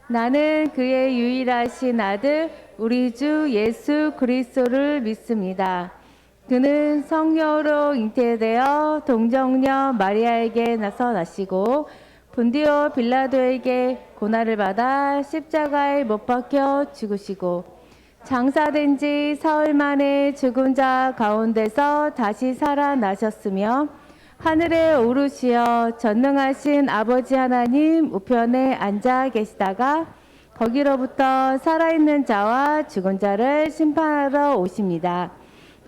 나는 그의 유일하신 아들 우리 주 예수 그리스도를 믿습니다. 그는 성녀로 잉태되어 동정녀 마리아에게 나서나시고 본디오 빌라도에게 고난을 받아 십자가에 못 박혀 죽으시고 장사된 지 사흘 만에 죽은 자 가운데서 다시 살아나셨으며 하늘에 오르시어 전능하신 아버지 하나님 우편에 앉아 계시다가 거기로부터 살아있는 자와 죽은 자를 심판하러 오십니다.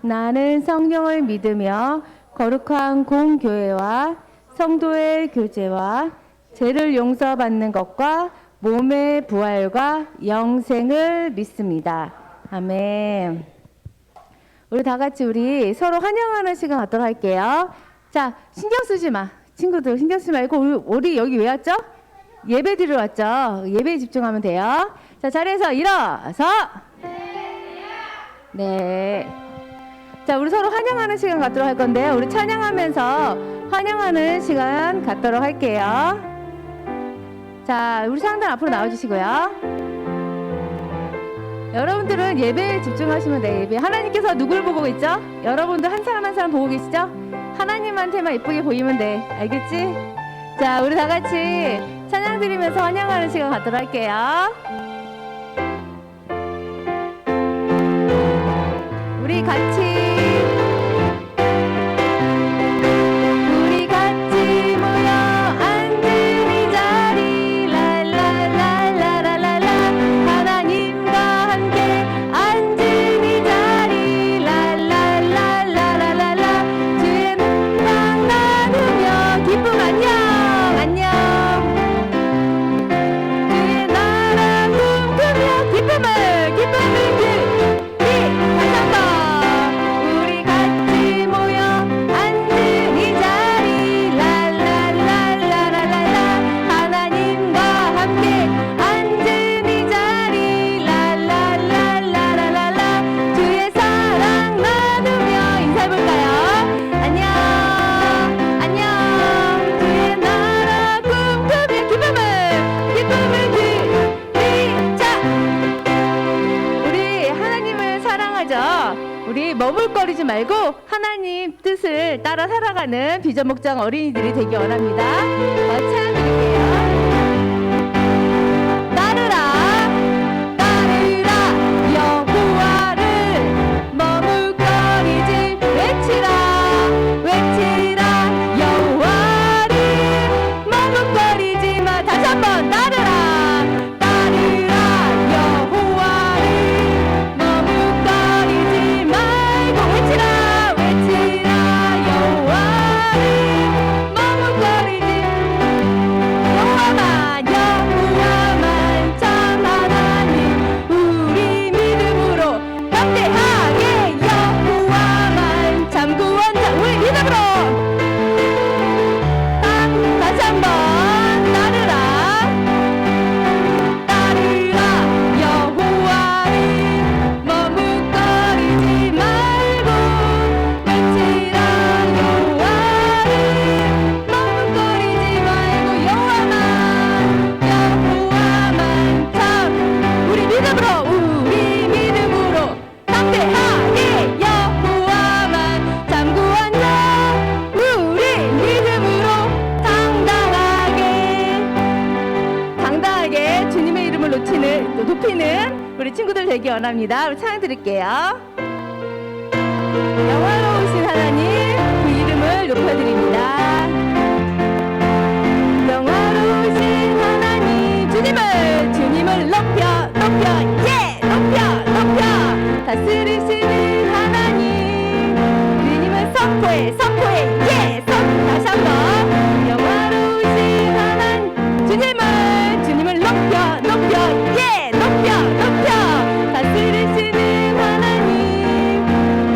나는 성령을 믿으며 거룩한 공교회와 성도의 교제와 죄를 용서받는 것과 몸의 부활과 영생을 믿습니다. 아멘. 우리 다 같이 우리 서로 환영하는 시간 갖도록 할게요. 자, 신경 쓰지 마. 친구들 신경 쓰지 말고 우리 여기 왜 왔죠? 예배 드리러 왔죠. 예배에 집중하면 돼요. 자, 자리에서 일어서. 네. 자, 우리 서로 환영하는 시간 갖도록 할 건데요. 우리 찬양하면서 환영하는 시간 갖도록 할게요. 자, 우리 상단 앞으로 나와주시고요. 여러분들은 예배에 집중하시면 돼요. 예배. 하나님께서 누굴 보고 있죠? 여러분들 한 사람 한 사람 보고 계시죠? 하나님한테만 예쁘게 보이면 돼. 알겠지? 자, 우리 다 같이 찬양 드리면서 환영하는 시간 갖도록 할게요. 우리 같이 모여 앉은 이 자리 랄랄랄랄랄랄라 하나님과 함께 앉은 이 자리 랄랄랄랄랄라 주의 음악 나누며 기쁨 안녕 안녕 주의 나라 꿈꾸며 기쁨을 다시 한번 우리 같이 모여 앉은 이 자리 랄랄랄랄랄라 하나님과 함께 앉은 이 자리 랄랄랄랄랄라 주의 사랑 나누며 인사해볼까요? 안녕 안녕 주의 나라 꿈꾸며 기쁨을 드리자. 우리 하나님을 사랑하죠. 우리 머물거리지 말고 하나님 뜻을 따라 살아가는 비전 목장 어린이들이 되기 원합니다. 찬양 드릴게요. 따르라 따르라 여호와를 머물거리지 외치라 외치라 여호와를 머물거리지 마. 다시 한번 따르라 따르라 여호와를 머물거리지 말고 외치라 외치라 여호와를 머물거리지 여호와만 참 하나님 우리 믿음으로 담대하게 여호와만 참 구원자 우리 믿음으로 다시 한번 따르라 따르라 여호와를 머물거리지 말고 외치라 여호와를 머물거리지 말고 여호와만 참 우리 믿음으로 담대하게 여호와만 참 구원자 우리 믿음으로 당당하게 주님의 이름을 높이는 우리 친구들 되기 원합니다. 우리 찬양 드릴게요. 영화로우신 하나님 그 이름을 높여드립니다. 영화로우신 하나님 주님을 높여 다스리시는 하나님 주님을 선포해 다시 한번 영화로우신 하나님 주님을 높여 다스리시는 하나님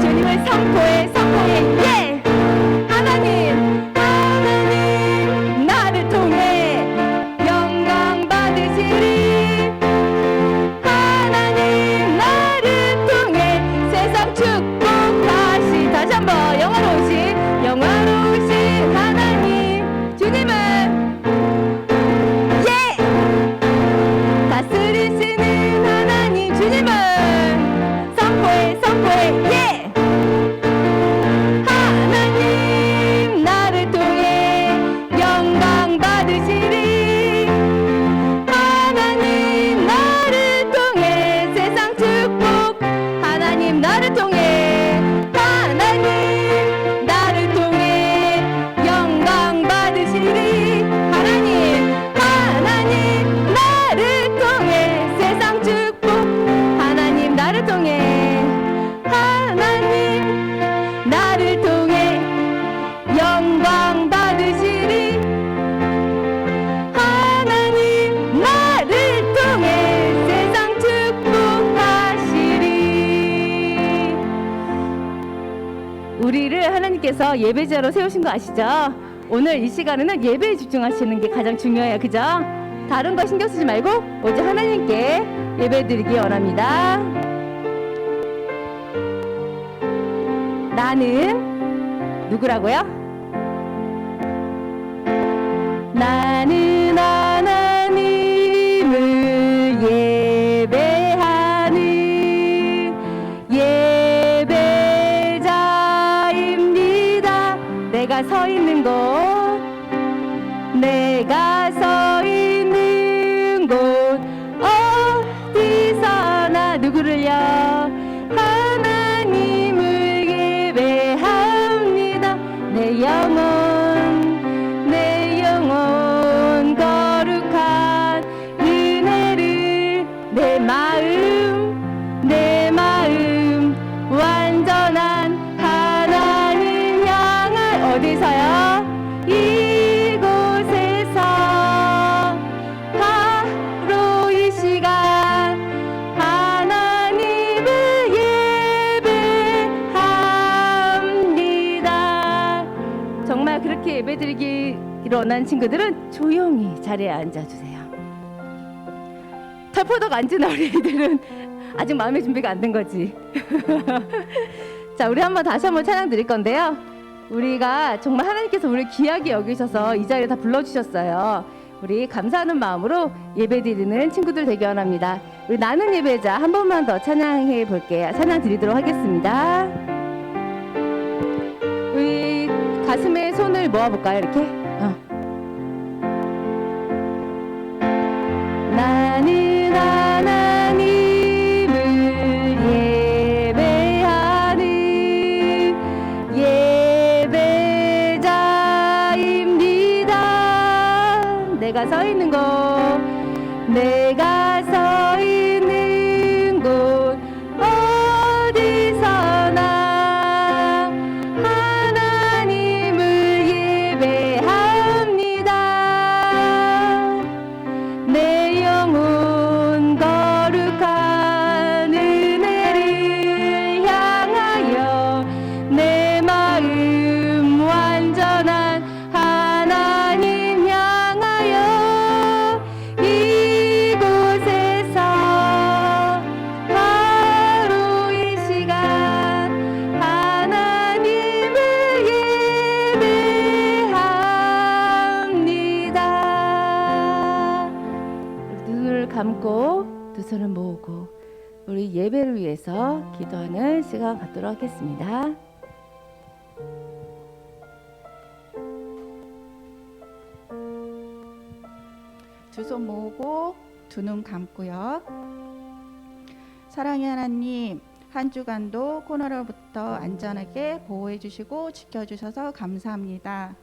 주님을 선포해 하나님 나를 통해 영광 받으시리 하나님 나를 통해 하나님께서 예배자로 세우신 거 아시죠? 오늘 이 시간에는 예배에 집중하시는 게 가장 중요해요. 그죠? 다른 거 신경 쓰지 말고 오직 하나님께 예배 드리기 원합니다. 나는 누구라고요? 나는 하나님을 예배하는 예배자입니다. 내가 서 있는 곳, 내가 서 있는 곳 어디서나 누구를요? 하나님을 예배합니다. 내 영혼 거룩한 은혜를 내 마음 완전한 하나님 향할 어디서요? 이곳에서 바로 이 시간 하나님을 예배합니다. 정말 그렇게 예배드리기 원하는 친구들은 조용히 자리에 앉아주세요. 털포덕 앉은 어린이들은 아직 마음의 준비가 안 된 거지. 자, 우리 다시 한번 찬양 드릴 건데요. 우리가 정말 하나님께서 우리를 귀하게 여기셔서 이 자리에 다 불러주셨어요. 우리 감사하는 마음으로 예배드리는 친구들 되기 원합니다. 우리 나는 예배자 한 번만 더 찬양해 볼게요. 찬양 드리도록 하겠습니다. 우리 가슴에 손을 모아볼까요? 이렇게. 나는 하나님을 예배하는 예배자입니다. 내가 서 있는 곳, 내가 서 있는 곳 어디서나 하나님을 예배합니다. 내 영혼 거룩한 은혜를 향하여 내 마음 완전한 하나님 향하여 이곳에서 바로 이 시간 하나님을 예배합니다. 눈을 감고 두 손을 모으고 우리 예배를 위해서 기도하는 시간 갖도록 하겠습니다. 두 손 모으고 두 눈 감고요. 사랑의 하나님, 한 주간도 코로나로부터 안전하게 보호해 주시고 지켜 주셔서 감사합니다.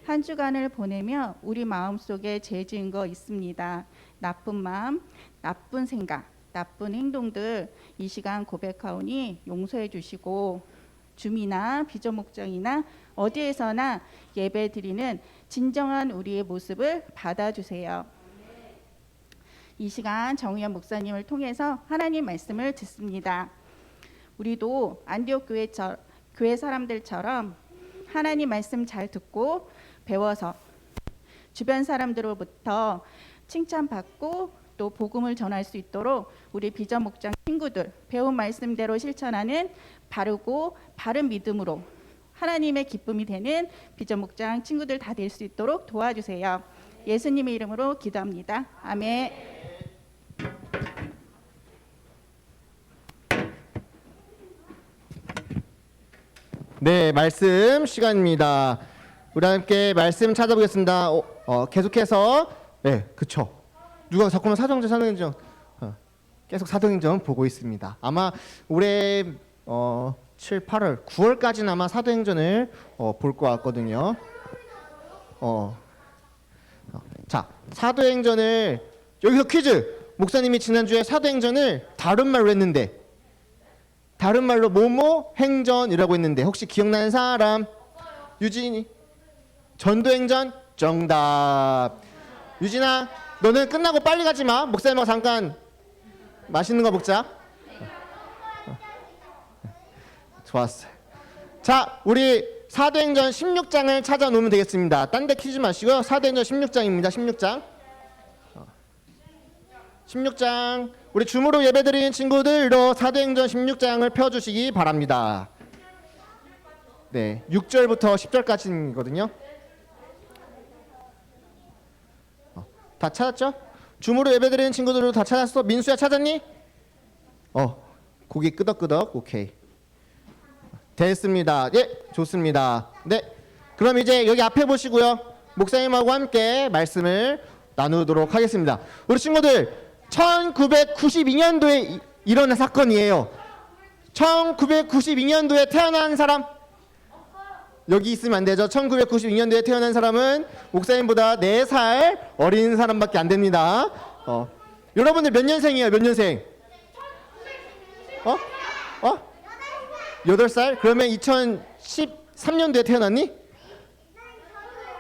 한 주간을 보내며 우리 마음속에 죄 지은 거 있습니다. 나쁜 마음, 나쁜 생각, 나쁜 행동들 이 시간 고백하오니 용서해 주시고 줌이나 비전 목장이나 어디에서나 예배 드리는 진정한 우리의 모습을 받아주세요. 이 시간 정의연 목사님을 통해서 하나님 말씀을 듣습니다. 우리도 안디옥 교회 사람들처럼 하나님 말씀 잘 듣고 배워서 주변 사람들로부터 칭찬받고 또 복음을 전할 수 있도록 우리 비전 목장 친구들 배운 말씀대로 실천하는 바르고 바른 믿음으로 하나님의 기쁨이 되는 비전 목장 친구들 다 될 수 있도록 도와주세요. 예수님의 이름으로 기도합니다. 아멘. 네, 말씀 시간입니다. 우리 함께 말씀 찾아보겠습니다. 계속해서 그쵸. 누가 자꾸만 사도행전 계속 사도행전 보고 있습니다. 아마 올해 7, 8월, 9월까지는 아마 사도행전을 볼 것 같거든요. 자, 사도행전을 여기서 퀴즈. 목사님이 지난주에 사도행전을 다른 말로 했는데 다른 말로 뭐뭐 행전이라고 했는데 혹시 기억나는 사람? 유진이 전도행전 정답. 유진아, 너는 끝나고 빨리 가지 마. 목사님하고 잠깐 맛있는 거 먹자. 좋았어. 자, 우리 사도행전 16장을 찾아놓으면 되겠습니다. 딴 데 키지 마시고요. 사도행전 16장입니다. 16장. 16장. 우리 줌으로 예배드리는 친구들도 사도행전 16장을 펴주시기 바랍니다. 네, 6절부터 10절까지거든요. 다 찾았죠? 줌으로 예배드리는 친구들도 다 찾았어? 민수야 찾았니? 고기 끄덕끄덕. 오케이. 됐습니다. 예, 좋습니다. 네, 그럼 이제 여기 앞에 보시고요. 목사님하고 함께 말씀을 나누도록 하겠습니다. 우리 친구들 1992년도에 일어난 사건이에요. 1992년도에 태어난 사람? 여기 있으면 안 되죠. 1992년도에 태어난 사람은 목사님보다 4살 어린 사람밖에 안 됩니다. 여러분들 몇 년생이에요? 몇 년생? 8살? 그러면 2013년도에 태어났니?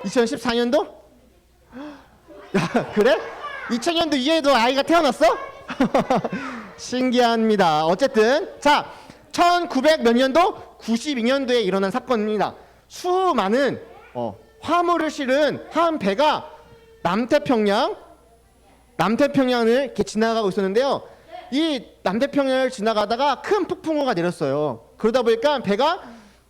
2014년도? 야, 그래? 2000년도 이해도 아이가 태어났어? 신기합니다. 어쨌든 자, 1900 몇 년도? 92년도에 일어난 사건입니다. 수많은 화물을 실은 한 배가 남태평양을 이렇게 지나가고 있었는데요. 이 남태평양을 지나가다가 큰 폭풍우가 내렸어요. 그러다 보니까 배가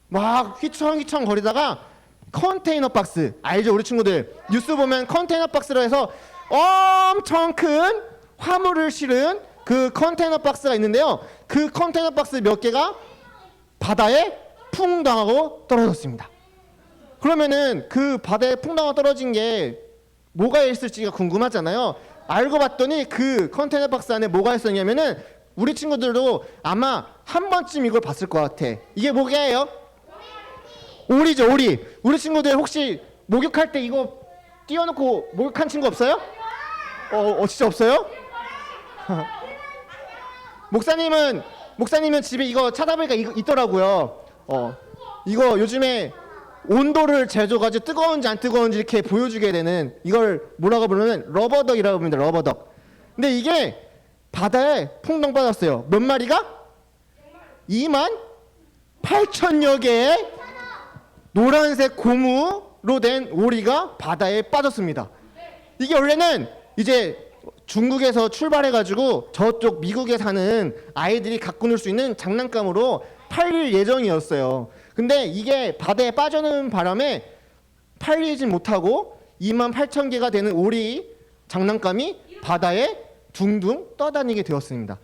막 휘청휘청 거리다가 컨테이너 박스 알죠? 우리 친구들 뉴스 보면 컨테이너 박스로 해서 엄청 큰 화물을 실은 그 컨테이너 박스가 있는데요. 그 컨테이너 박스 몇 개가 바다에 풍 당하고 떨어졌습니다. 그러면은 그 바다에 풍 당하고 떨어진 게 뭐가 있을지가 궁금하잖아요. 알고 봤더니 그 컨테이너 박스 안에 뭐가 있었냐면은 우리 친구들도 아마 한 번쯤 이걸 봤을 것 같아. 이게 뭐게요? 오리죠, 오리. 우리 친구들 혹시 목욕할 때 이거 띄워놓고 목욕한 친구 없어요? 진짜 없어요? 목사님은 집에 이거 찾아보니까 이거 있더라고요. 이거 요즘에 온도를 재줘가지고 뜨거운지 안 뜨거운지 이렇게 보여주게 되는 이걸 뭐라고 부르면 러버덕이라고 부릅니다. 러버덕. 근데 이게 바다에 풍덩 빠졌어요. 몇 마리가? 28,000여 개의 노란색 고무로 된 오리가 바다에 빠졌습니다. 이게 원래는 이제 중국에서 출발해가지고 저쪽 미국에 사는 아이들이 갖고 놀 수 있는 장난감으로 팔릴 예정이었어요. 근데 이게 바다에 빠져는 바람에 팔리진 못하고 28,000개가 되는 오리 장난감이 바다에 둥둥 떠다니게 되었습니다.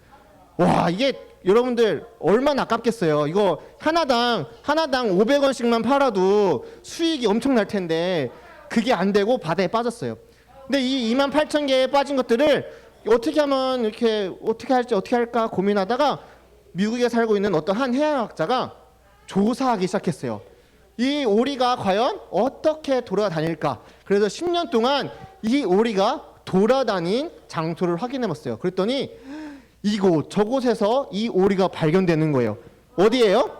와, 이게 여러분들 얼마나 아깝겠어요. 이거 하나당 500원씩만 팔아도 수익이 엄청날 텐데 그게 안 되고 바다에 빠졌어요. 근데 이 28,000개에 빠진 것들을 어떻게 하면 이렇게 어떻게 할까 고민하다가 미국에 살고 있는 어떤 한 해양학자가 조사하기 시작했어요. 이 오리가 과연 어떻게 돌아다닐까? 그래서 10년 동안 이 오리가 돌아다닌 장소를 확인해봤어요. 그랬더니 이곳 저곳에서 이 오리가 발견되는 거예요. 어디예요?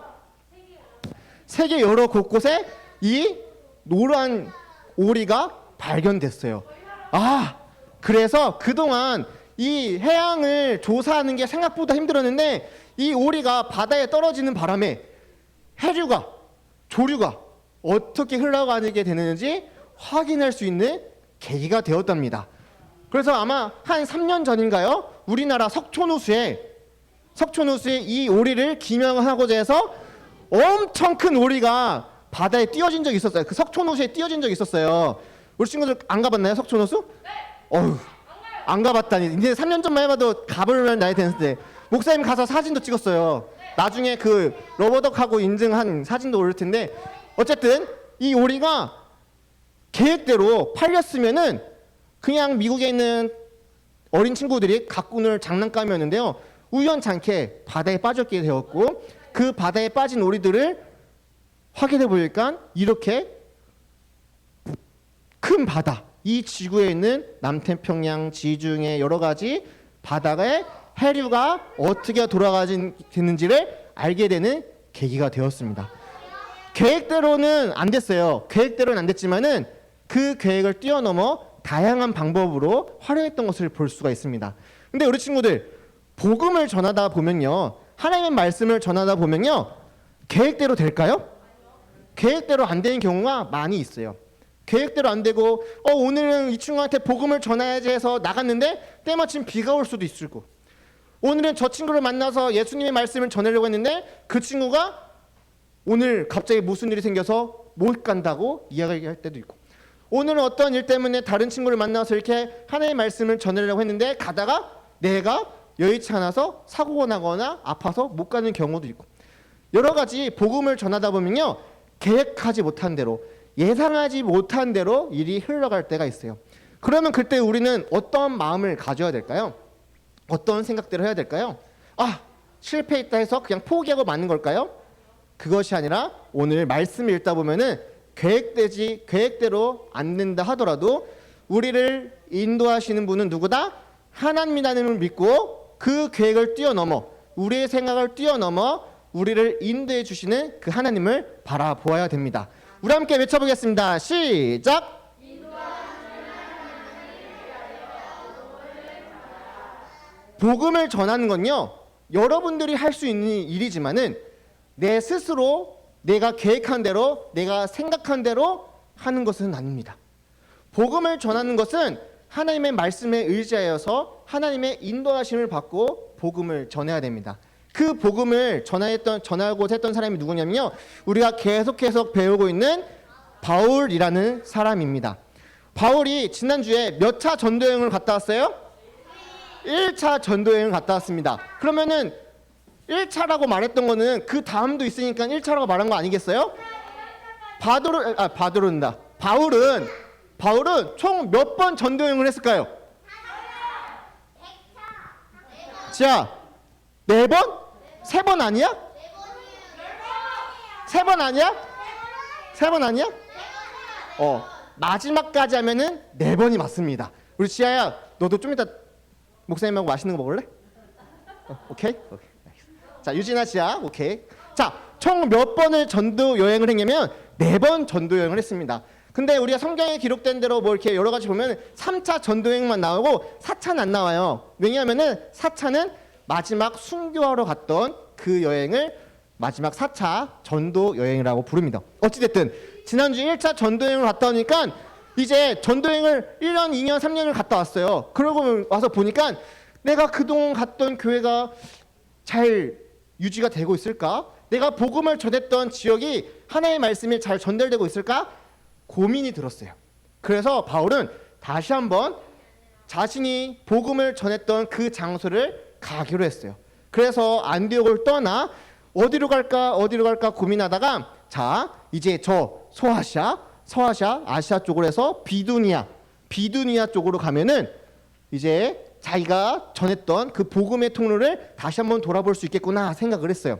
세계 여러 곳곳에 이 노란 오리가 발견됐어요. 그래서 그동안 이 해양을 조사하는 게 생각보다 힘들었는데 이 오리가 바다에 떨어지는 바람에 해류가 조류가 어떻게 흘러가게 되는지 확인할 수 있는 계기가 되었답니다. 그래서 아마 한 3년 전인가요? 우리나라 석촌호수에 이 오리를 기명하고자 해서 엄청 큰 오리가 바다에 띄어진 적이 있었어요. 그 석촌호수에 띄어진 적이 있었어요. 우리 친구들 안 가봤나요? 석촌호수? 네. 안 가봤다니. 이제 3년 전만 해봐도 가볼 나이 되는데 목사님 가서 사진도 찍었어요. 나중에 그 러버덕하고 인증한 사진도 올릴 텐데 어쨌든 이 오리가 계획대로 팔렸으면은 그냥 미국에 있는 어린 친구들이 갖고 놀 장난감이었는데요. 우연찮게 바다에 빠졌게 되었고 그 바다에 빠진 오리들을 확인해 보니까 이렇게 큰 바다, 이 지구에 있는 남태평양, 지중해 여러 가지 바다의 해류가 어떻게 돌아가는지를 알게 되는 계기가 되었습니다. 계획대로는 안 됐어요. 계획대로는 안 됐지만은 그 계획을 뛰어넘어 다양한 방법으로 활용했던 것을 볼 수가 있습니다. 근데 우리 친구들 복음을 전하다 보면요, 하나님의 말씀을 전하다 보면요, 계획대로 될까요? 계획대로 안 되는 경우가 많이 있어요. 계획대로 안 되고 오늘은 이 친구한테 복음을 전해야지 해서 나갔는데 때마침 비가 올 수도 있을 거고, 오늘은 저 친구를 만나서 예수님의 말씀을 전하려고 했는데 그 친구가 오늘 갑자기 무슨 일이 생겨서 못 간다고 이야기할 때도 있고, 오늘은 어떤 일 때문에 다른 친구를 만나서 이렇게 하나님의 말씀을 전하려고 했는데 가다가 내가 여의치 않아서 사고가 나거나 아파서 못 가는 경우도 있고, 여러 가지 복음을 전하다 보면요, 계획하지 못한 대로, 예상하지 못한 대로 일이 흘러갈 때가 있어요. 그러면 그때 우리는 어떤 마음을 가져야 될까요? 어떤 생각들을 해야 될까요? 실패했다 해서 그냥 포기하고 마는 걸까요? 그것이 아니라 오늘 말씀을 읽다 보면은 계획대로 안 된다 하더라도 우리를 인도하시는 분은 누구다? 하나님이라는 걸 믿고 그 계획을 뛰어넘어, 우리의 생각을 뛰어넘어 우리를 인도해 주시는 그 하나님을 바라보아야 됩니다. 우리 함께 외쳐보겠습니다. 시작! 복음을 전하는 건요, 여러분들이 할 수 있는 일이지만은 내 스스로 내가 계획한 대로, 내가 생각한 대로 하는 것은 아닙니다. 복음을 전하는 것은 하나님의 말씀에 의지하여서 하나님의 인도하심을 받고 복음을 전해야 됩니다. 그 복음을 전하고 했던 사람이 누구냐면요, 우리가 계속 배우고 있는 바울이라는 사람입니다. 바울이 지난주에 몇 차 전도여행을 갔다 왔어요? 1차 전도여행을 갔다 왔습니다. 그러면은 1차라고 말했던 거는 그 다음도 있으니까 1차라고 말한 거 아니겠어요? 바울은 총 몇 번 전도여행을 했을까요? 자, 4번? 3번 아니야? 3번 아니야? 3번 아니야? 마지막까지 하면은 4번이 맞습니다. 우리 지아야, 너도 좀 이따 목사님하고 맛있는 거 먹을래? 오케이. 자, 유진아, 지아, 오케이. 자, 총 몇 번을 전도 여행을 했냐면 4번 전도 여행을 했습니다. 근데 우리가 성경에 기록된 대로 뭐 이렇게 여러 가지 보면 3차 전도 여행만 나오고 4차는 안 나와요. 왜냐하면은 4차는 마지막 순교하러 갔던 그 여행을 마지막 4차 전도 여행이라고 부릅니다. 어찌됐든 지난주 1차 전도 여행을 갔다 오니까 이제 전도 여행을 1년, 2년, 3년을 갔다 왔어요. 그러고 와서 보니까 내가 그동안 갔던 교회가 잘 유지가 되고 있을까? 내가 복음을 전했던 지역이 하나님의 말씀이 잘 전달되고 있을까? 고민이 들었어요. 그래서 바울은 다시 한번 자신이 복음을 전했던 그 장소를 가기로 했어요. 그래서 안디옥을 떠나 어디로 갈까 고민하다가, 자, 이제 저 서아시아, 아시아 쪽으로 해서 비두니아 쪽으로 가면은 이제 자기가 전했던 그 복음의 통로를 다시 한번 돌아볼 수 있겠구나 생각을 했어요.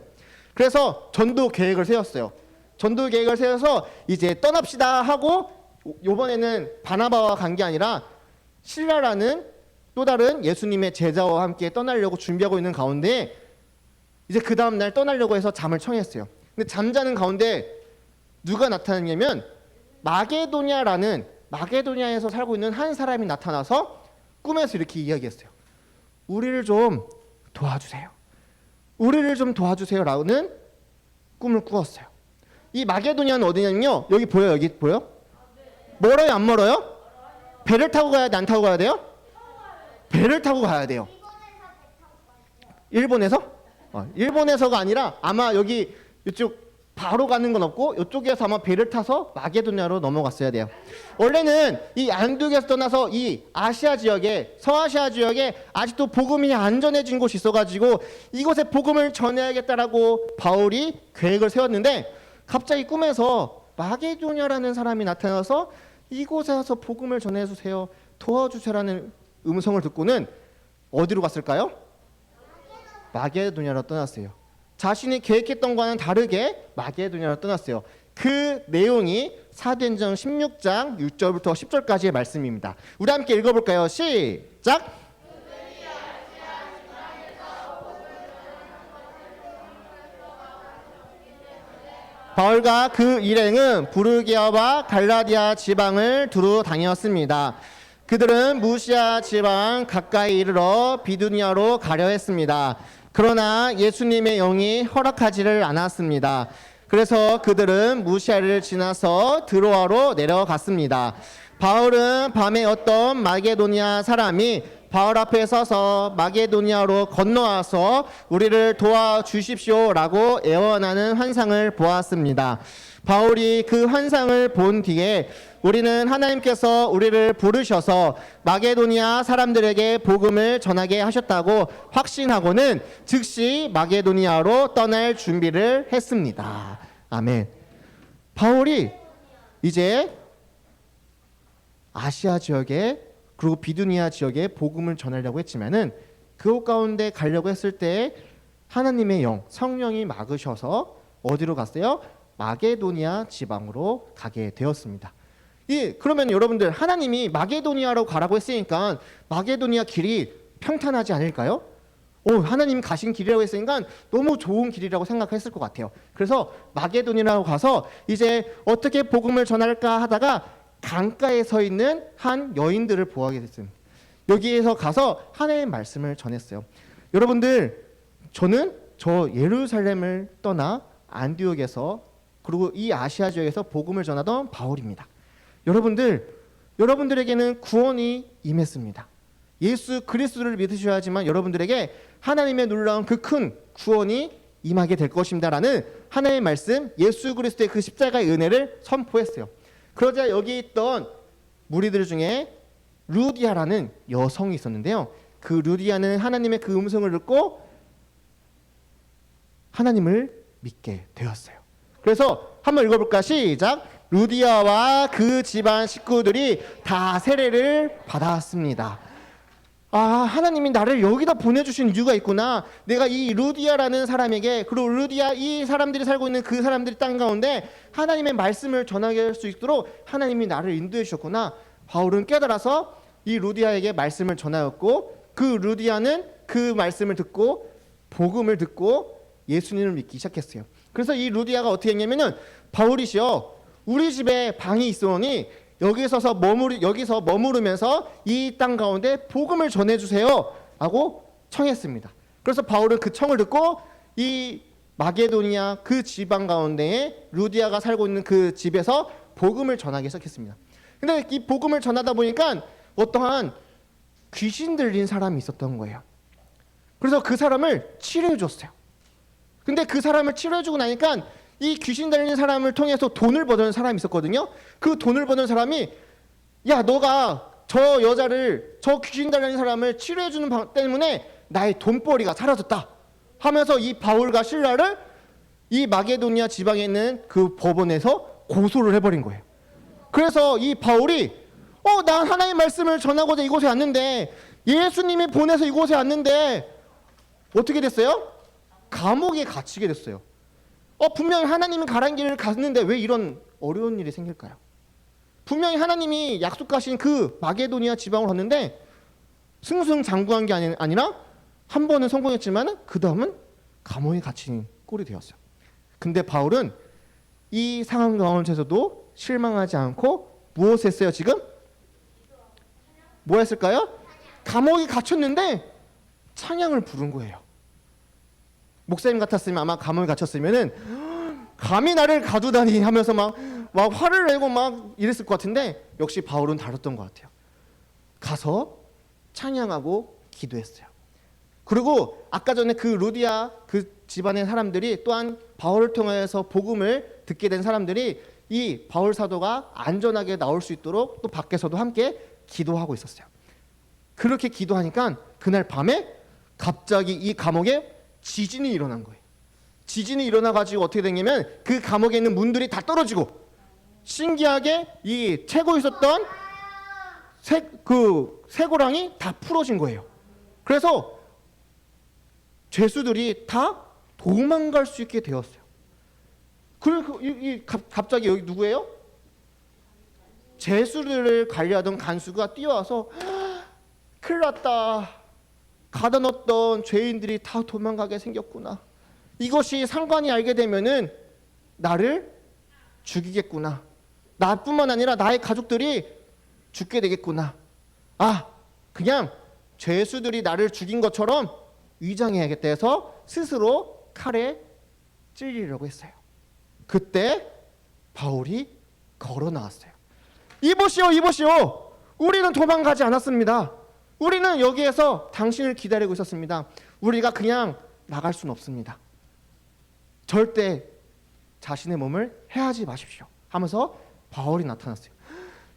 그래서 전도 계획을 세웠어요. 전도 계획을 세워서 이제 떠납시다 하고, 이번에는 바나바와 간 게 아니라 실라라는 또 다른 예수님의 제자와 함께 떠나려고 준비하고 있는 가운데 이제 그 다음날 떠나려고 해서 잠을 청했어요. 근데 잠자는 가운데 누가 나타났냐면 마게도냐에서 살고 있는 한 사람이 나타나서 꿈에서 이렇게 이야기했어요. 우리를 좀 도와주세요 라는 꿈을 꾸었어요. 이 마게도냐는 어디냐면요, 여기 보여요? 멀어요, 안 멀어요? 배를 타고 가야 돼, 안 타고 가야 돼요? 배를 타고 가야 돼요. 일본에서? 일본에서가 아니라 아마 여기 이쪽 바로 가는 건 없고 이쪽에서 아마 배를 타서 마게도냐로 넘어갔어야 돼요. 원래는 이 안디옥에서 떠나서 이 아시아 지역에, 서아시아 지역에 아직도 복음이 안 전해진 곳이 있어가지고 이곳에 복음을 전해야겠다라고 바울이 계획을 세웠는데, 갑자기 꿈에서 마게도냐라는 사람이 나타나서 이곳에 와서 복음을 전해주세요, 도와주세요라는 음성을 듣고는 어디로 갔을까요? 마게도냐로 떠났어요. 자신이 계획했던 것과는 다르게 마게도냐로 떠났어요. 그 내용이 사도행전 16장 6절부터 10절까지의 말씀입니다. 우리 함께 읽어볼까요? 시작! 바울과 그 일행은 부르기아와 갈라디아 지방을 두루 다녔습니다. 그들은 무시아 지방 가까이 이르러 비두니아로 가려 했습니다. 그러나 예수님의 영이 허락하지를 않았습니다. 그래서 그들은 무시아를 지나서 드로아로 내려갔습니다. 바울은 밤에 어떤 마게도니아 사람이 바울 앞에 서서 마게도니아로 건너와서 우리를 도와주십시오라고 애원하는 환상을 보았습니다. 바울이 그 환상을 본 뒤에 우리는 하나님께서 우리를 부르셔서 마게도니아 사람들에게 복음을 전하게 하셨다고 확신하고는 즉시 마게도니아로 떠날 준비를 했습니다. 아멘. 바울이 이제 아시아 지역에 그리고 비두니아 지역에 복음을 전하려고 했지만은 그곳 가운데 가려고 했을 때 하나님의 영, 성령이 막으셔서 어디로 갔어요? 마게도니아 지방으로 가게 되었습니다. 그러면 여러분들 하나님이 마게도니아로 가라고 했으니까 마게도니아 길이 평탄하지 않을까요? 하나님 가신 길이라고 했으니까 너무 좋은 길이라고 생각했을 것 같아요. 그래서 마게도니아로 가서 이제 어떻게 복음을 전할까 하다가 강가에 서 있는 한 여인들을 보게 됐습니다. 여기에서 가서 하나님의 말씀을 전했어요. 여러분들, 저는 예루살렘을 떠나 안디옥에서 그리고 이 아시아 지역에서 복음을 전하던 바울입니다. 여러분들에게는 구원이 임했습니다. 예수 그리스도를 믿으셔야지만 여러분들에게 하나님의 놀라운 그 큰 구원이 임하게 될 것입니다라는 하나님의 말씀, 예수 그리스도의 그 십자가의 은혜를 선포했어요. 그러자 여기 있던 무리들 중에 루디아라는 여성이 있었는데요. 그 루디아는 하나님의 그 음성을 듣고 하나님을 믿게 되었어요. 그래서 한번 읽어볼까? 시작. 루디아와 그 집안 식구들이 다 세례를 받았습니다. 하나님이 나를 여기다 보내주신 이유가 있구나. 내가 이 루디아라는 사람에게, 그리고 루디아 이 사람들이 살고 있는 그 사람들이 땅 가운데 하나님의 말씀을 전하게 할 수 있도록 하나님이 나를 인도해 주셨구나. 바울은 깨달아서 이 루디아에게 말씀을 전하였고, 그 루디아는 그 말씀을 듣고 복음을 듣고 예수님을 믿기 시작했어요. 그래서 이 루디아가 어떻게 했냐면은, 바울이시여, 우리 집에 방이 있으니 여기서 머무르면서 이 땅 가운데 복음을 전해주세요 하고 청했습니다. 그래서 바울은 그 청을 듣고 이 마게도니아 그 지방 가운데에 루디아가 살고 있는 그 집에서 복음을 전하기 시작했습니다. 근데 이 복음을 전하다 보니까 어떠한 귀신 들린 사람이 있었던 거예요. 그래서 그 사람을 치료해 줬어요. 근데 그 사람을 치료해 주고 나니까 이 귀신 들린 사람을 통해서 돈을 버는 사람이 있었거든요. 그 돈을 버는 사람이, 야, 너가 저 여자를, 저 귀신 들린 사람을 치료해 주는 때문에 나의 돈벌이가 사라졌다 하면서 이 바울과 실라를 이 마게도니아 지방에 있는 그 법원에서 고소를 해버린 거예요. 그래서 이 바울이 난 하나님의 말씀을 전하고자 이곳에 왔는데, 예수님이 보내서 이곳에 왔는데 어떻게 됐어요? 감옥에 갇히게 됐어요. 분명히 하나님이 가라는 길을 갔는데 왜 이런 어려운 일이 생길까요? 분명히 하나님이 약속하신 그 마게도니아 지방을 갔는데 승승장구한 게 아니라 한 번은 성공했지만 그 다음은 감옥에 갇힌 꼴이 되었어요. 근데 바울은 이 상황 가운데서도 실망하지 않고 무엇을 했어요? 지금? 뭐 했을까요? 감옥에 갇혔는데 찬양을 부른 거예요. 목사님 같았으면 아마 감옥에 갇혔으면은 감히 나를 가두다니 하면서 막 화를 내고 막 이랬을 것 같은데, 역시 바울은 다뤘던 것 같아요. 가서 찬양하고 기도했어요. 그리고 아까 전에 그 루디아 그 집안의 사람들이 또한 바울을 통해서 복음을 듣게 된 사람들이 이 바울 사도가 안전하게 나올 수 있도록 또 밖에서도 함께 기도하고 있었어요. 그렇게 기도하니까 그날 밤에 갑자기 이 감옥에 지진이 일어난 거예요. 지진이 일어나가지고 어떻게 됐냐면 그 감옥에 있는 문들이 다 떨어지고, 신기하게 이 채고 있었던 쇠고랑이 다 풀어진 거예요. 그래서 죄수들이 다 도망갈 수 있게 되었어요. 그리고 갑자기 여기 누구예요? 죄수들을 관리하던 간수가 뛰어와서 큰일 났다. 가다 넣었던 죄인들이 다 도망가게 생겼구나. 이것이 상관이 알게 되면은 나를 죽이겠구나. 나뿐만 아니라 나의 가족들이 죽게 되겠구나. 그냥 죄수들이 나를 죽인 것처럼 위장해야겠다 해서 스스로 칼에 찔리려고 했어요. 그때 바울이 걸어 나왔어요. 이보시오, 이보시오. 우리는 도망가지 않았습니다. 우리는 여기에서 당신을 기다리고 있었습니다. 우리가 그냥 나갈 수는 없습니다. 절대 자신의 몸을 해하지 마십시오 하면서 바울이 나타났어요.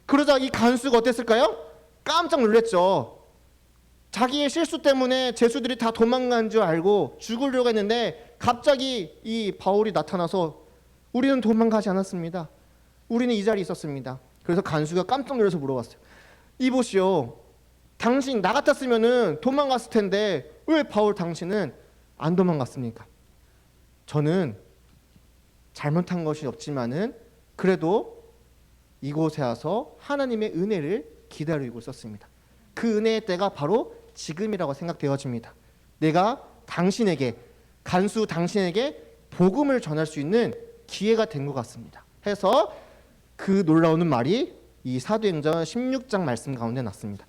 그러자 이 간수가 어땠을까요? 깜짝 놀랐죠. 자기의 실수 때문에 제수들이 다 도망간 줄 알고 죽으려고 했는데 갑자기 이 바울이 나타나서 우리는 도망가지 않았습니다. 우리는 이 자리에 있었습니다. 그래서 간수가 깜짝 놀라서 물어봤어요. 이보시오, 당신 나 같았으면은 도망갔을 텐데 왜 바울 당신은 안 도망갔습니까? 저는 잘못한 것이 없지만은 그래도 이곳에 와서 하나님의 은혜를 기다리고 있었습니다. 그 은혜의 때가 바로 지금이라고 생각되어집니다. 내가 당신에게, 간수 당신에게 복음을 전할 수 있는 기회가 된 것 같습니다. 해서 그 놀라운 말이 이 사도행전 16장 말씀 가운데 났습니다.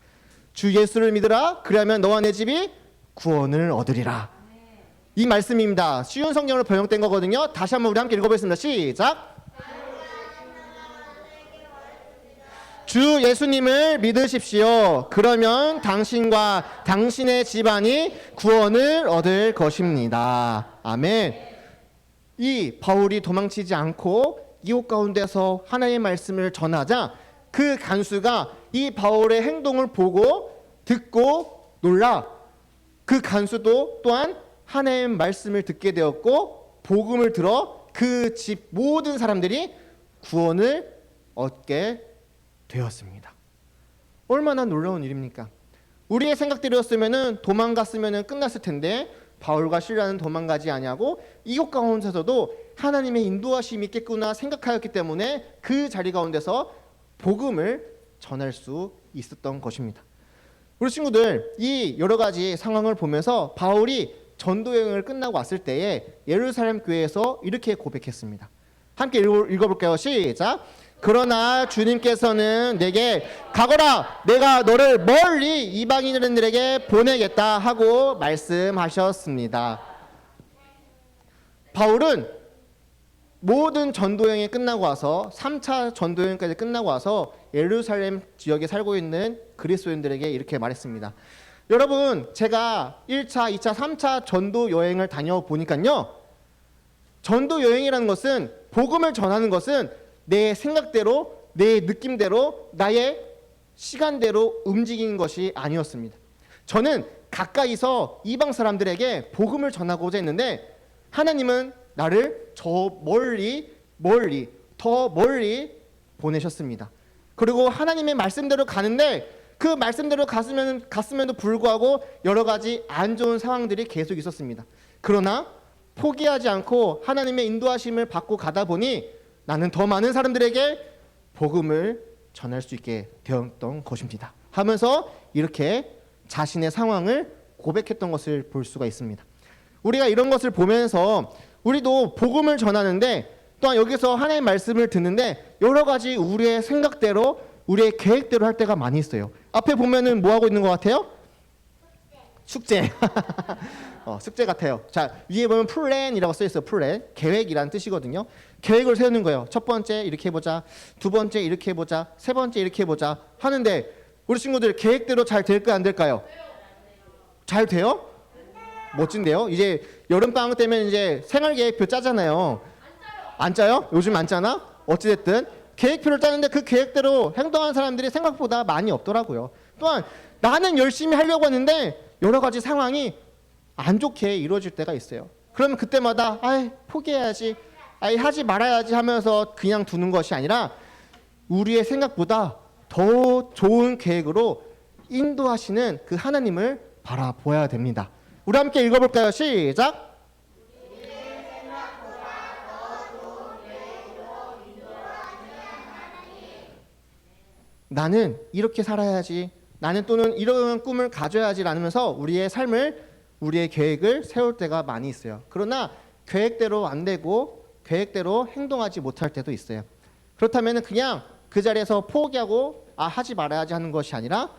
주 예수를 믿으라, 그리하면 너와 내 집이 구원을 얻으리라. 이 말씀입니다. 쉬운 성경으로 번역된 거거든요. 다시 한번 우리 함께 읽어보겠습니다. 시작. 주 예수님을 믿으십시오. 그러면 당신과 당신의 집안이 구원을 얻을 것입니다. 아멘. 이 바울이 도망치지 않고 이곳 가운데서 하나님의 말씀을 전하자 그 간수가 이 바울의 행동을 보고 듣고 놀라 그 간수도 또한 하나님의 말씀을 듣게 되었고 복음을 들어 그 집 모든 사람들이 구원을 얻게 되었습니다. 얼마나 놀라운 일입니까? 우리의 생각대로였으면은 도망갔으면은 끝났을 텐데 바울과 실라는 도망가지 아니하고 이곳 가운데서도 하나님의 인도하심이 있겠구나 생각하였기 때문에 그 자리 가운데서 복음을 전할 수 있었던 것입니다. 우리 친구들, 이 여러 가지 상황을 보면서 바울이 전도 여행을 끝나고 왔을 때에 예루살렘 교회에서 이렇게 고백했습니다. 함께 읽어볼게요. 시작. 그러나 주님께서는 내게 가거라, 내가 너를 멀리 이방인들에게 보내겠다 하고 말씀하셨습니다. 바울은 모든 전도여행이 끝나고 와서 3차 전도여행까지 끝나고 와서 예루살렘 지역에 살고 있는 그리스도인들에게 이렇게 말했습니다. 여러분, 제가 1차, 2차, 3차 전도여행을 다녀보니까요, 전도여행이라는 것은, 복음을 전하는 것은 내 생각대로, 내 느낌대로, 나의 시간대로 움직이는 것이 아니었습니다. 저는 가까이서 이방 사람들에게 복음을 전하고자 했는데 하나님은 나를 저 멀리 더 멀리 보내셨습니다. 그리고 하나님의 말씀대로 가는데 그 말씀대로 갔음에도 불구하고 여러 가지 안 좋은 상황들이 계속 있었습니다. 그러나 포기하지 않고 하나님의 인도하심을 받고 가다 보니 나는 더 많은 사람들에게 복음을 전할 수 있게 되었던 것입니다. 하면서 이렇게 자신의 상황을 고백했던 것을 볼 수가 있습니다. 우리가 이런 것을 보면서 우리도 복음을 전하는데 또한 여기서 하나님의 말씀을 듣는데 여러 가지 우리의 생각대로 우리의 계획대로 할 때가 많이 있어요. 앞에 보면은 뭐 하고 있는 것 같아요? 숙제. 숙제 같아요. 자, 위에 보면 플랜이라고 써 있어요. 플랜, 계획이라는 뜻이거든요. 계획을 세우는 거예요. 첫 번째 이렇게 해보자, 두 번째 이렇게 해보자, 세 번째 이렇게 해보자 하는데 우리 친구들 계획대로 잘 될까요, 안 될까요? 잘 돼요? 멋진데요. 이제 여름방학 때면 이제 생활계획표 짜잖아요. 안 짜요? 요즘 안 짜나? 어찌됐든 계획표를 짜는데 그 계획대로 행동하는 사람들이 생각보다 많이 없더라고요. 또한 나는 열심히 하려고 하는데 여러 가지 상황이 안 좋게 이루어질 때가 있어요. 그러면 그때마다 포기해야지, 하지 말아야지 하면서 그냥 두는 것이 아니라 우리의 생각보다 더 좋은 계획으로 인도하시는 그 하나님을 바라보아야 됩니다. 우리 함께 읽어볼까요? 시작. 나는 이렇게 살아야지, 나는 또는 이런 꿈을 가져야지 라면서 우리의 삶을, 우리의 계획을 세울 때가 많이 있어요. 그러나 계획대로 안 되고 계획대로 행동하지 못할 때도 있어요. 그렇다면 그냥 그 자리에서 포기하고 하지 말아야지 하는 것이 아니라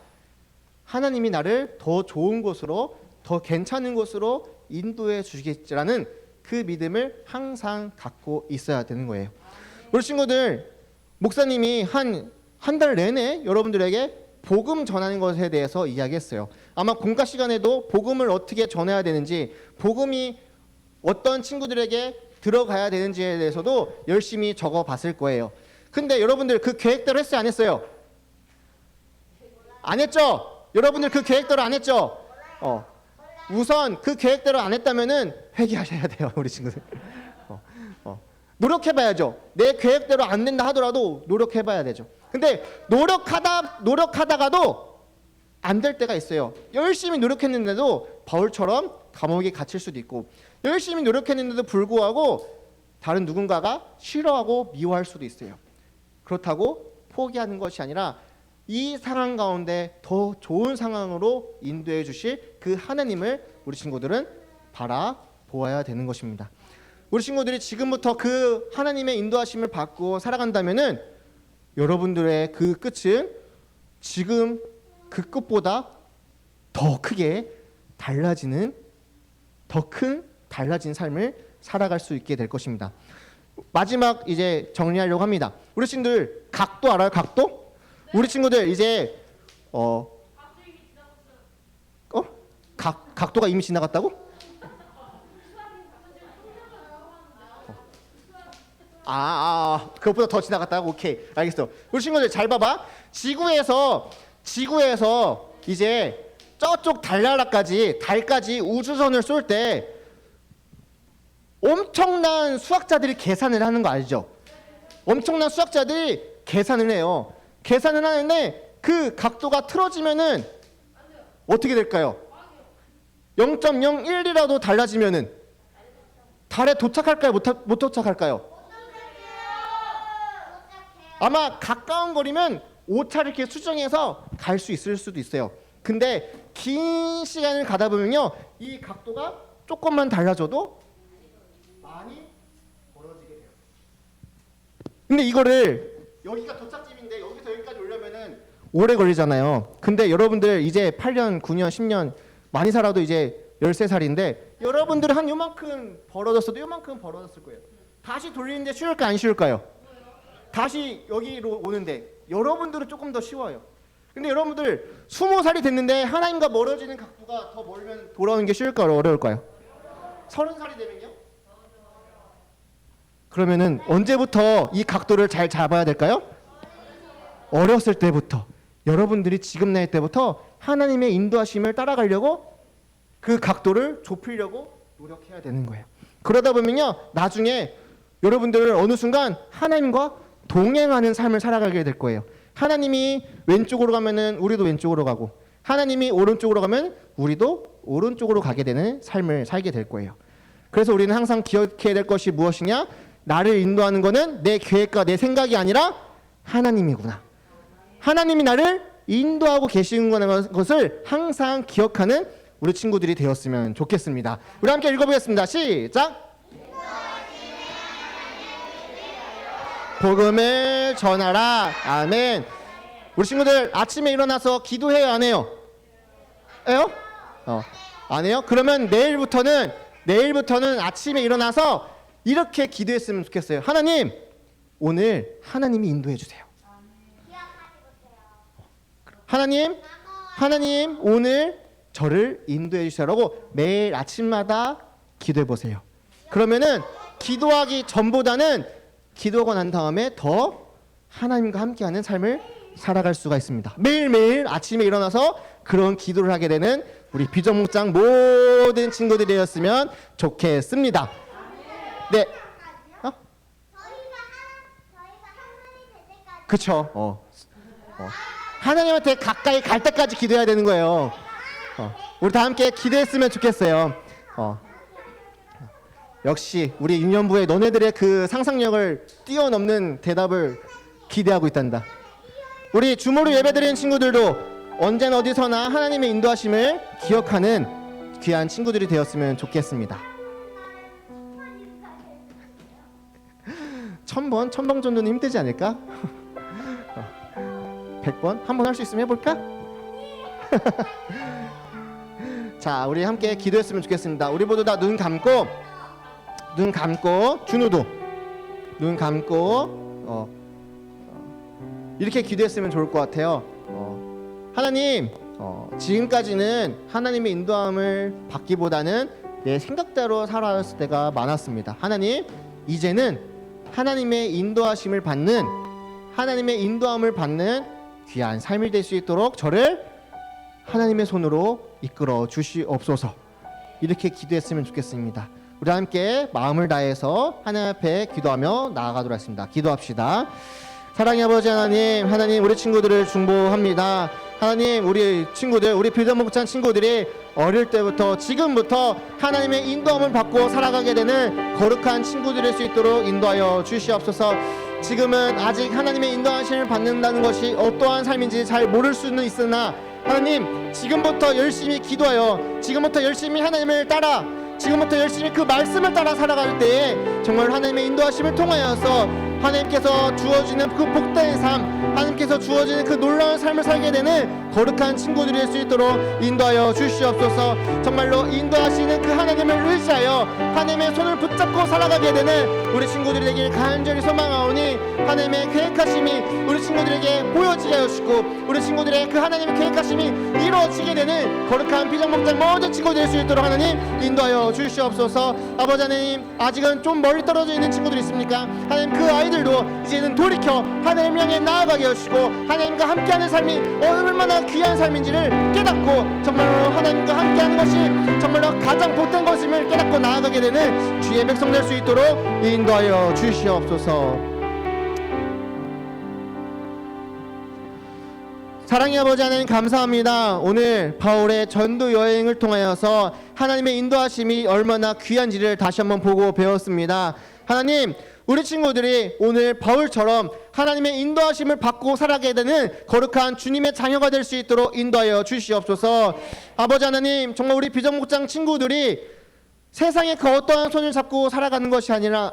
하나님이 나를 더 좋은 곳으로, 더 괜찮은 곳으로 인도해 주시겠지라는 그 믿음을 항상 갖고 있어야 되는 거예요. 우리 친구들, 목사님이 한 달 내내 여러분들에게 복음 전하는 것에 대해서 이야기했어요. 아마 공과 시간에도 복음을 어떻게 전해야 되는지, 복음이 어떤 친구들에게 들어가야 되는지에 대해서도 열심히 적어봤을 거예요. 근데 여러분들 그 계획대로 했어요, 안 했어요? 안 했죠? 여러분들 그 계획대로 안 했죠? 우선 그 계획대로 안 했다면은 회개하셔야 돼요, 우리 친구들. 노력해봐야죠. 내 계획대로 안 된다 하더라도 노력해봐야 되죠. 근데 노력하다가도 안 될 때가 있어요. 열심히 노력했는데도 바울처럼 감옥에 갇힐 수도 있고, 열심히 노력했는데도 불구하고 다른 누군가가 싫어하고 미워할 수도 있어요. 그렇다고 포기하는 것이 아니라 이 상황 가운데 더 좋은 상황으로 인도해 주실 그 하나님을 우리 친구들은 바라보아야 되는 것입니다. 우리 친구들이 지금부터 그 하나님의 인도하심을 받고 살아간다면은 여러분들의 그 끝은 지금 그 끝보다 더 크게 달라지는, 더 큰 달라진 삶을 살아갈 수 있게 될 것입니다. 마지막 이제 정리하려고 합니다. 우리 친구들 각도 알아요? 각도? 우리 친구들 이제 각도가 이미 지나갔다고? 그것보다 더 지나갔다고? 오케이, 알겠어. 우리 친구들 잘 봐봐. 지구에서 이제 저쪽 달까지 우주선을 쏠 때 엄청난 수학자들이 계산을 하는 거 알죠? 엄청난 수학자들이 계산을 해요. 계산을 하는데 그 각도가 틀어지면은 어떻게 될까요? 0.01이라도 달라지면은 달에 도착할까요? 못 도착할까요? 아마 가까운 거리면 오차를 이렇게 수정해서 갈 수 있을 수도 있어요. 근데 긴 시간을 가다 보면요, 이 각도가 조금만 달라져도 많이 벌어지게 돼요. 근데 이거를 여기가 도착점인데 여기서 여기까지 오려면은 오래 걸리잖아요. 근데 여러분들 이제 8년, 9년, 10년 많이 살아도 이제 13살인데 여러분들은 한 요만큼 벌어졌어도 요만큼 벌어졌을 거예요. 다시 돌리는데 쉬울까 안 쉬울까요? 다시 여기로 오는데 여러분들은 조금 더 쉬워요. 근데 여러분들 20살이 됐는데 하나님과 멀어지는 각도가 더 멀면 돌아오는 게 쉬울까요? 어려울까요? 30살이 되면요? 그러면은 언제부터 이 각도를 잘 잡아야 될까요? 어렸을 때부터. 여러분들이 지금 나이 때부터 하나님의 인도하심을 따라가려고 그 각도를 좁히려고 노력해야 되는 거예요. 그러다 보면요, 나중에 여러분들은 어느 순간 하나님과 동행하는 삶을 살아가게 될 거예요. 하나님이 왼쪽으로 가면은 우리도 왼쪽으로 가고, 하나님이 오른쪽으로 가면 우리도 오른쪽으로 가게 되는 삶을 살게 될 거예요. 그래서 우리는 항상 기억해야 될 것이 무엇이냐? 나를 인도하는 것은 내 계획과 내 생각이 아니라 하나님이구나. 하나님이 나를 인도하고 계시는 것을 항상 기억하는 우리 친구들이 되었으면 좋겠습니다. 우리 함께 읽어보겠습니다. 시작! 복음을 전하라. 아멘. 우리 친구들 아침에 일어나서 기도해요, 안 해요? 해요? 안 해요? 그러면 내일부터는 아침에 일어나서 이렇게 기도했으면 좋겠어요. 하나님, 오늘 하나님이 인도해 주세요. 하나님, 오늘 저를 인도해 주시라고 매일 아침마다 기도해 보세요. 그러면은 기도하기 전보다는 기도하고 난 다음에 더 하나님과 함께하는 삶을 살아갈 수가 있습니다. 매일매일 아침에 일어나서 그런 기도를 하게 되는 우리 비전 목장 모든 친구들이 되었으면 좋겠습니다. 네. 그쵸. 하나님한테 가까이 갈 때까지 기도해야 되는 거예요. 우리 다 함께 기도했으면 좋겠어요. 역시 우리 유년부의 너네들의 그 상상력을 뛰어넘는 대답을 기대하고 있단다. 우리 주모로 예배드리는 친구들도 언제나 어디서나 하나님의 인도하심을 기억하는 귀한 친구들이 되었으면 좋겠습니다. 1000번 정도는 힘들지 않을까? 100번? 한번 할 수 있으면 해볼까? 자, 우리 함께 기도했으면 좋겠습니다. 우리 모두 다 눈 감고 눈 감고, 준우도 눈 감고 이렇게 기도했으면 좋을 것 같아요. 하나님, 지금까지는 하나님의 인도함을 받기보다는 내 생각대로 살아왔을 때가 많았습니다. 하나님, 이제는 하나님의 인도하심을 받는, 하나님의 인도함을 받는 귀한 삶이 될 수 있도록 저를 하나님의 손으로 이끌어 주시옵소서. 이렇게 기도했으면 좋겠습니다. 우리 함께 마음을 다해서 하나님 앞에 기도하며 나아가도록 하겠습니다. 기도합시다. 사랑의 아버지 하나님, 하나님 우리 친구들을 중보합니다. 하나님, 우리 친구들, 우리 빌더목장 친구들이 어릴 때부터 지금부터 하나님의 인도함을 받고 살아가게 되는 거룩한 친구들이 될 수 있도록 인도하여 주시옵소서. 지금은 아직 하나님의 인도하심을 받는다는 것이 어떠한 삶인지 잘 모를 수는 있으나 하나님, 지금부터 열심히 기도하여, 지금부터 열심히 하나님을 따라, 지금부터 열심히 그 말씀을 따라 살아갈 때에 정말 하나님의 인도하심을 통하여서 하나님께서 주어지는 그 복된 삶, 하나님께서 주어지는 그 놀라운 삶을 살게 되는 거룩한 친구들이 될 수 있도록 인도하여 주시옵소서. 정말로 인도하시는 그 하나님을 의지하여 하나님의 손을 붙잡고 살아가게 되는 우리 친구들이 되길 간절히 소망하오니 하나님의 계획하심이 우리 친구들에게 보여지게 하시고 우리 친구들의 그 하나님의 계획하심이 이루어지게 되는 거룩한 비전목장 모든 친구들이 될 수 있도록 하나님 인도하여 주시옵소서. 아버지 하나님, 아직은 좀 멀리 떨어져 있는 친구들이 있습니까? 하나님, 그 아이들도 이제는 돌이켜 하나님 향해 나아가게 하시고 하나님과 함께하는 삶이 얼마나 귀한 삶인지를 깨닫고 정말로 하나님과 함께하는 것이 정말로 가장 복된 것임을 깨닫고 나아가게 되는 주의 백성 될 수 있도록 인도하여 주시옵소서. 사랑의 아버지 하나님, 감사합니다. 오늘 바울의 전도 여행을 통하여서 하나님의 인도하심이 얼마나 귀한지를 다시 한번 보고 배웠습니다. 하나님, 우리 친구들이 오늘 바울처럼 하나님의 인도하심을 받고 살아가게 되는 거룩한 주님의 자녀가 될 수 있도록 인도하여 주시옵소서. 아버지 하나님, 정말 우리 비전목장 친구들이 세상의 그 어떠한 손을 잡고 살아가는 것이 아니라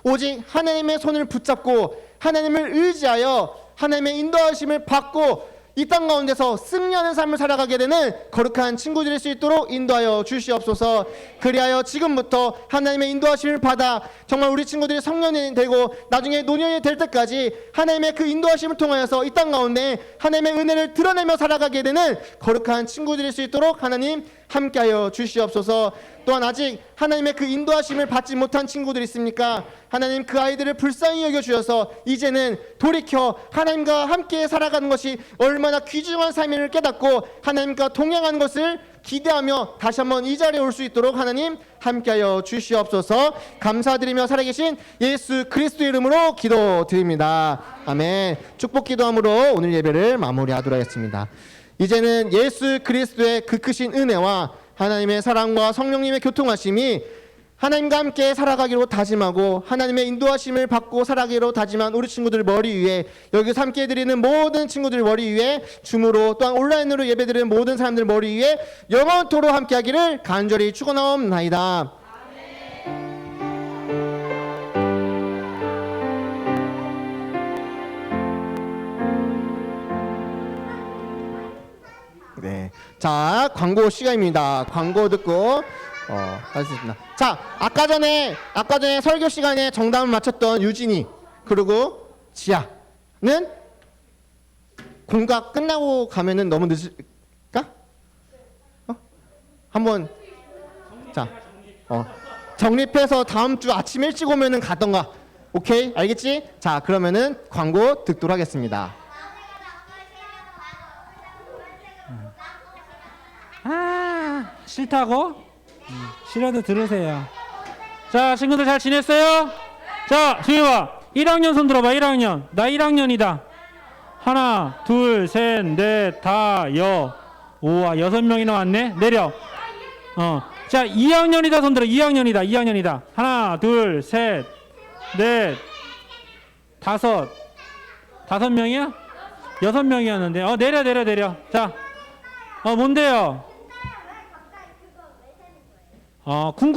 오직 하나님의 손을 붙잡고 하나님을 의지하여 하나님의 인도하심을 받고 이 땅 가운데서 승리하는 삶을 살아가게 되는 거룩한 친구들이 될 수 있도록 인도하여 주시옵소서. 그리하여 지금부터 하나님의 인도하심을 받아 정말 우리 친구들이 성년이 되고 나중에 노년이 될 때까지 하나님의 그 인도하심을 통하여서 이 땅 가운데 하나님의 은혜를 드러내며 살아가게 되는 거룩한 친구들이 될 수 있도록 하나님 함께하여 주시옵소서. 또한 아직 하나님의 그 인도하심을 받지 못한 친구들이 있습니까? 하나님, 그 아이들을 불쌍히 여겨주셔서 이제는 돌이켜 하나님과 함께 살아가는 것이 얼마나 귀중한 삶임을 깨닫고 하나님과 동행하는 것을 기대하며 다시 한번 이 자리에 올 수 있도록 하나님 함께하여 주시옵소서. 감사드리며 살아계신 예수 그리스도 이름으로 기도드립니다. 아멘. 축복 기도함으로 오늘 예배를 마무리하도록 하겠습니다. 이제는 예수 그리스도의 그 크신 은혜와 하나님의 사랑과 성령님의 교통하심이 하나님과 함께 살아가기로 다짐하고 하나님의 인도하심을 받고 살아가기로 다짐한 우리 친구들 머리 위에, 여기서 함께 해드리는 모든 친구들 머리 위에, 줌으로 또한 온라인으로 예배드리는 모든 사람들 머리 위에 영원토록 함께 하기를 간절히 축원하옵나이다. 네, 자, 광고 시간입니다. 광고 듣고 하겠습니다. 자, 아까 전에 설교 시간에 정답을 맞췄던 유진이 그리고 지아는 공각 끝나고 가면은 너무 늦을까? 한번 자, 정립해서 다음 주 아침 일찍 오면은 가던가. 오케이, 알겠지? 자, 그러면은 광고 듣도록 하겠습니다. 싫다고? 싫어도 들으세요. 자, 친구들 잘 지냈어요? 자, 지휘봐. 1학년 손 들어봐. 1학년. 나 1학년이다. 하나, 둘, 셋, 넷, 다, 우와, 6명이나 왔네. 내려. 자, 2학년이다. 손 들어. 2학년이다. 하나, 둘, 셋, 넷, 다섯. 5명이야? 6명이었는데. 내려. 자, 뭔데요? 궁금